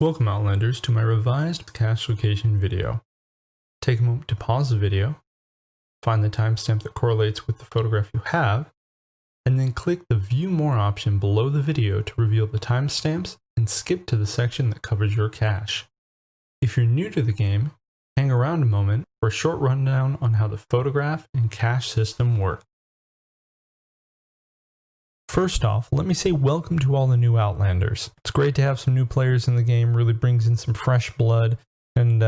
Welcome Outlanders to my revised cache location video. Take a moment to pause the video, find the timestamp that correlates with the photograph you have, and then click the View More option below the video to reveal the timestamps and skip to the section that covers your cache. If you're new to the game, hang around a moment for a short rundown on how the photograph and cache system work. First off, let me say welcome to all the new Outlanders. It's great to have some new players in the game, really brings in some fresh blood. And,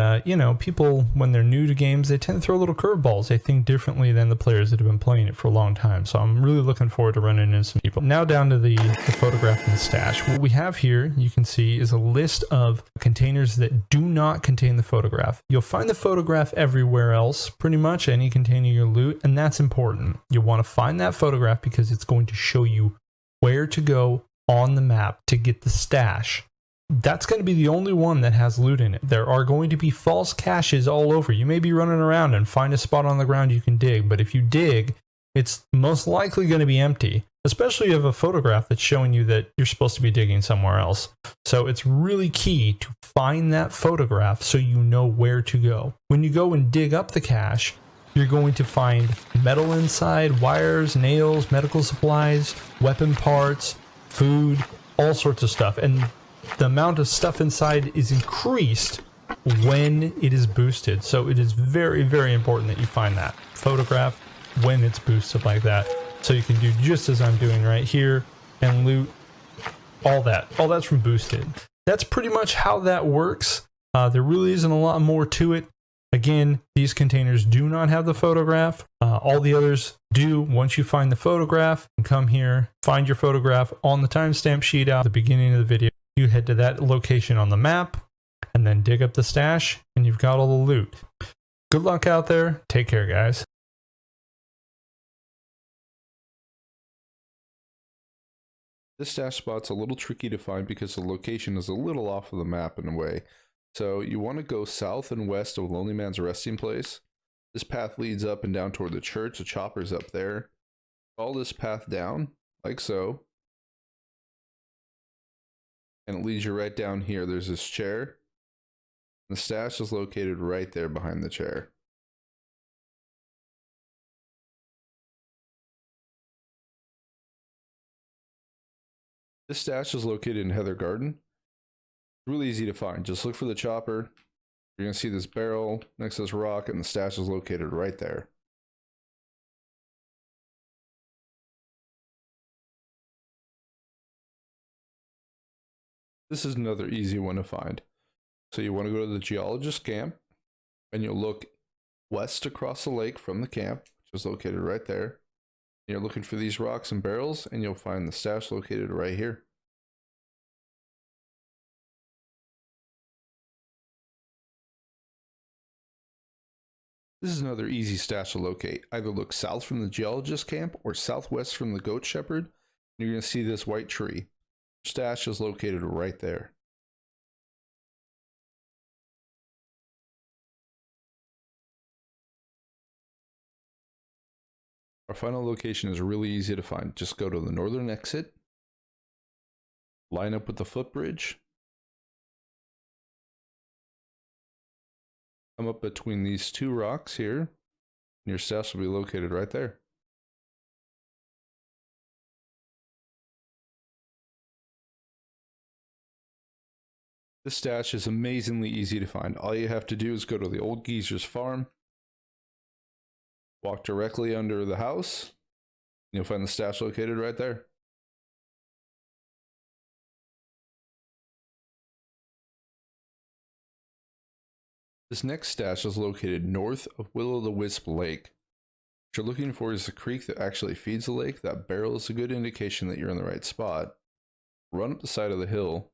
people, when they're new to games, they tend to throw little curveballs. They think differently than the players that have been playing it for a long time. So I'm really looking forward to running into some people. Now down to the photograph and the stash. What we have here, you can see, is a list of containers that do not contain the photograph. You'll find the photograph everywhere else, pretty much any container you loot, and that's important. You'll want to find that photograph because it's going to show you where to go on the map to get the stash. That's going to be the only one that has loot in it. There are going to be false caches all over. You may be running around and find a spot on the ground you can dig, but if you dig, it's most likely going to be empty, especially if you have a photograph that's showing you that you're supposed to be digging somewhere else. So it's really key to find that photograph so you know where to go. When you go and dig up the cache, you're going to find metal inside, wires, nails, medical supplies, weapon parts, food, all sorts of stuff. And the amount of stuff inside is increased when it is boosted. So it is very, very important that you find that photograph when it's boosted like that. So you can do just as I'm doing right here and loot all that. All that's from boosted. That's pretty much how that works. There really isn't a lot more to it. Again, these containers do not have the photograph. All the others do. Once you find the photograph, you come here, find your photograph on the timestamp sheet out at the beginning of the video. You head to that location on the map and then dig up the stash and you've got all the loot. Good luck out there. Take care, guys. This stash spot's a little tricky to find because the location is a little off of the map in a way. So you want to go south and west of Lonely Man's resting place. This path leads up and down toward the church. The chopper's up there. Follow this path down, like so. And it leads you right down here. There's this chair. The stash is located right there behind the chair. This stash is located in Heather Garden. Really easy to find. Just look for the chopper. You're going to see this barrel next to this rock, and the stash is located right there. This is another easy one to find. So you want to go to the geologist camp, and you'll look west across the lake from the camp, which is located right there. You're looking for these rocks and barrels, and you'll find the stash located right here. This is another easy stash to locate. Either look south from the geologist camp or southwest from the goat shepherd. You're going to see this white tree. Stash is located right there. Our final location is really easy to find. Just go to the northern exit, line up with the footbridge, come up between these two rocks here, and your stash will be located right there. This stash is amazingly easy to find. All you have to do is go to the old geezer's farm, walk directly under the house, and you'll find the stash located right there. This next stash is located north of Will-o'-the-Wisp Lake. What you're looking for is the creek that actually feeds the lake. That barrel is a good indication that you're in the right spot. Run up the side of the hill,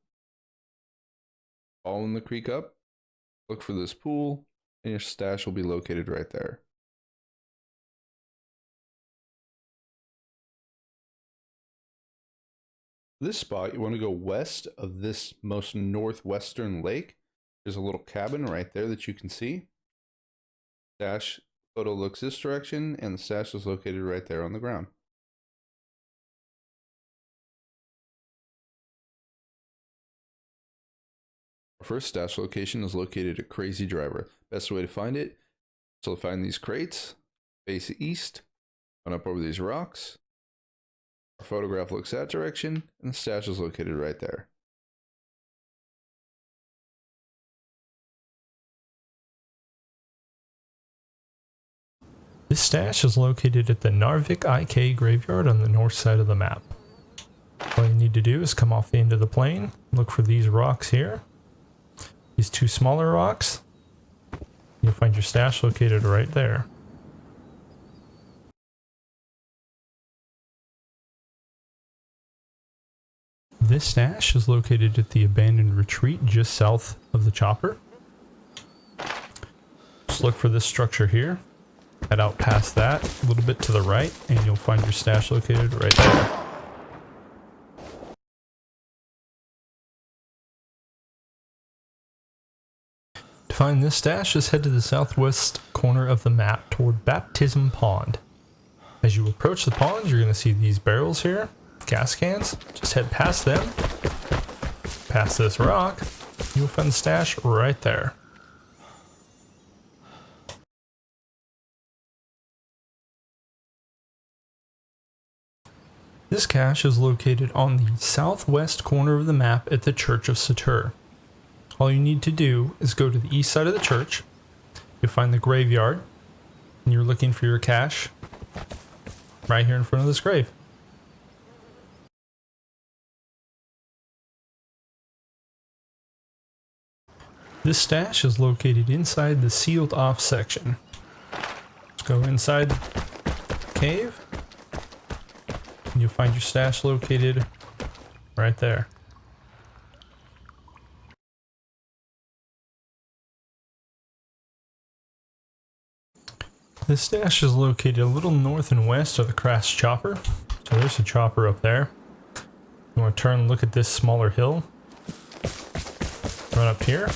following the creek up, look for this pool, and your stash will be located right there. This spot, you want to go west of this most northwestern lake. There's a little cabin right there that you can see. Stash photo looks this direction, and the stash is located right there on the ground. Our first stash location is located at Crazy Driver. Best way to find it, so find these crates, face east, run up over these rocks. Our photograph looks that direction, and the stash is located right there. This stash is located at the Narvik IK graveyard on the north side of the map. All you need to do is come off the end of the plane, look for these rocks here. These two smaller rocks. You'll find your stash located right there. This stash is located at the abandoned retreat just south of the chopper. Just look for this structure here. Head out past that a little bit to the right and you'll find your stash located right there. To find this stash, just head to the southwest corner of the map toward Baptism Pond. As you approach the pond, you're going to see these barrels here, gas cans. Just head past them, past this rock, you'll find the stash right there. This cache is located on the southwest corner of the map at the Church of Satur. All you need to do is go to the east side of the church. You'll find the graveyard, and you're looking for your cache right here in front of this grave. This stash is located inside the sealed off section. Let's go inside the cave, and you'll find your stash located right there. This stash is located a little north and west of the Crash Chopper. So there's a chopper up there. You want to turn and look at this smaller hill. Run up here.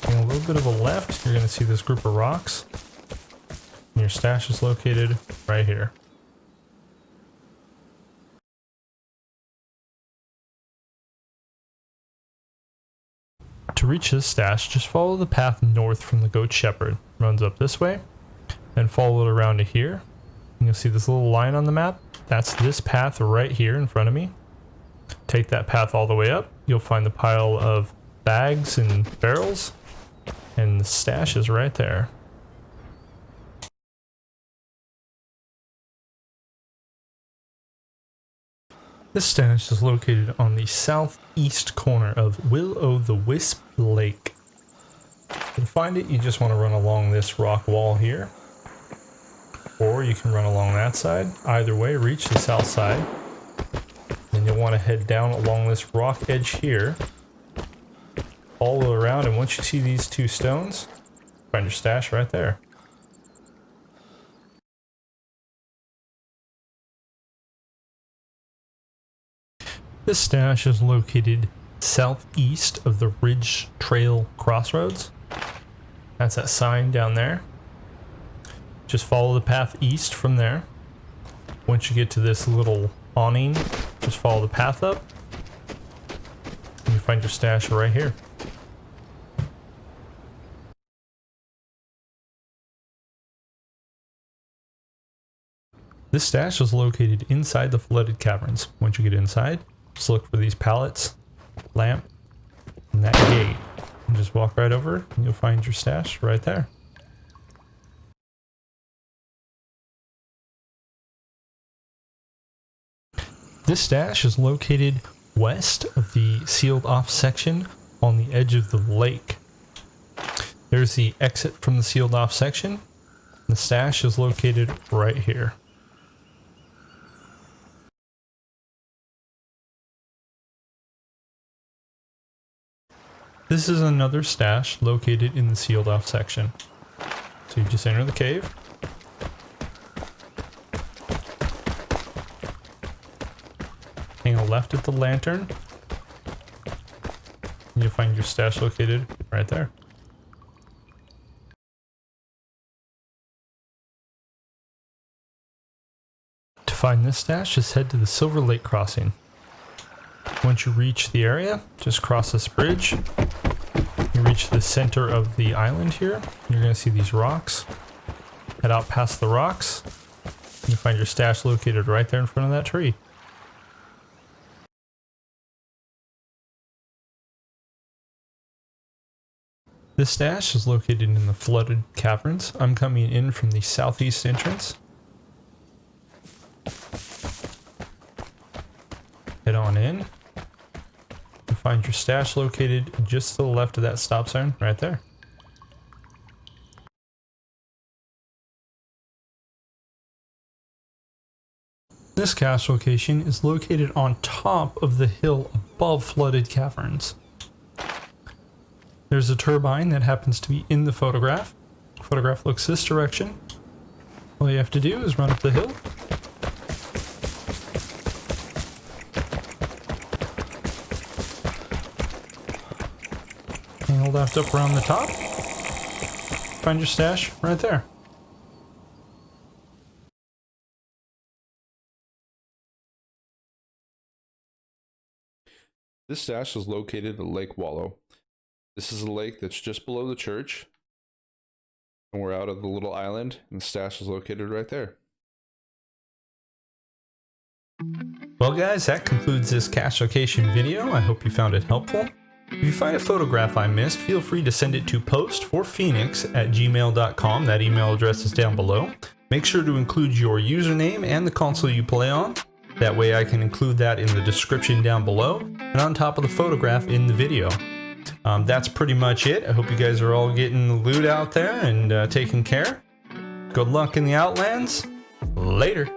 And a little bit of a left, you're going to see this group of rocks. And your stash is located right here. To reach this stash, just follow the path north from the Goat Shepherd. Runs up this way, then follow it around to here. And you'll see this little line on the map. That's this path right here in front of me. Take that path all the way up. You'll find the pile of bags and barrels, and the stash is right there. This stash is located on the southeast corner of Will-o'-the-Wisp Lake. To find it, you just want to run along this rock wall here, or you can run along that side. Either way, reach the south side. Then you'll want to head down along this rock edge here, follow around, and once you see these two stones, find your stash right there. This stash is located southeast of the Ridge Trail Crossroads. That's that sign down there. Just follow the path east from there. Once you get to this little awning, just follow the path up, and you find your stash right here. This stash is located inside the flooded caverns. Once you get inside, just look for these pallets, lamp, and that gate. And just walk right over and you'll find your stash right there. This stash is located west of the sealed off section on the edge of the lake. There's the exit from the sealed off section. The stash is located right here. This is another stash located in the sealed off section. So you just enter the cave. Hang a left at the lantern. And you'll find your stash located right there. To find this stash, just head to the Silver Lake crossing. Once you reach the area, just cross this bridge. You reach the center of the island here. You're going to see these rocks. Head out past the rocks. You find your stash located right there in front of that tree. This stash is located in the flooded caverns. I'm coming in from the southeast entrance. Head on in. You find your stash located just to the left of that stop sign right there. This cache location is located on top of the hill above flooded caverns. There's a turbine that happens to be in the photograph. The photograph looks this direction. All you have to do is run up the hill. And left up around the top. Find your stash right there. This stash is located at Lake Wallow. This is a lake that's just below the church. And we're out of the little island, and the stash is located right there. Well guys, that concludes this cache location video. I hope you found it helpful. If you find a photograph I missed, feel free to send it to postforphoenix@gmail.com. That email address is down below. Make sure to include your username and the console you play on. That way I can include that in the description down below and on top of the photograph in the video. That's pretty much it. I hope you guys are all getting the loot out there and taking care. Good luck in the Outlands. Later.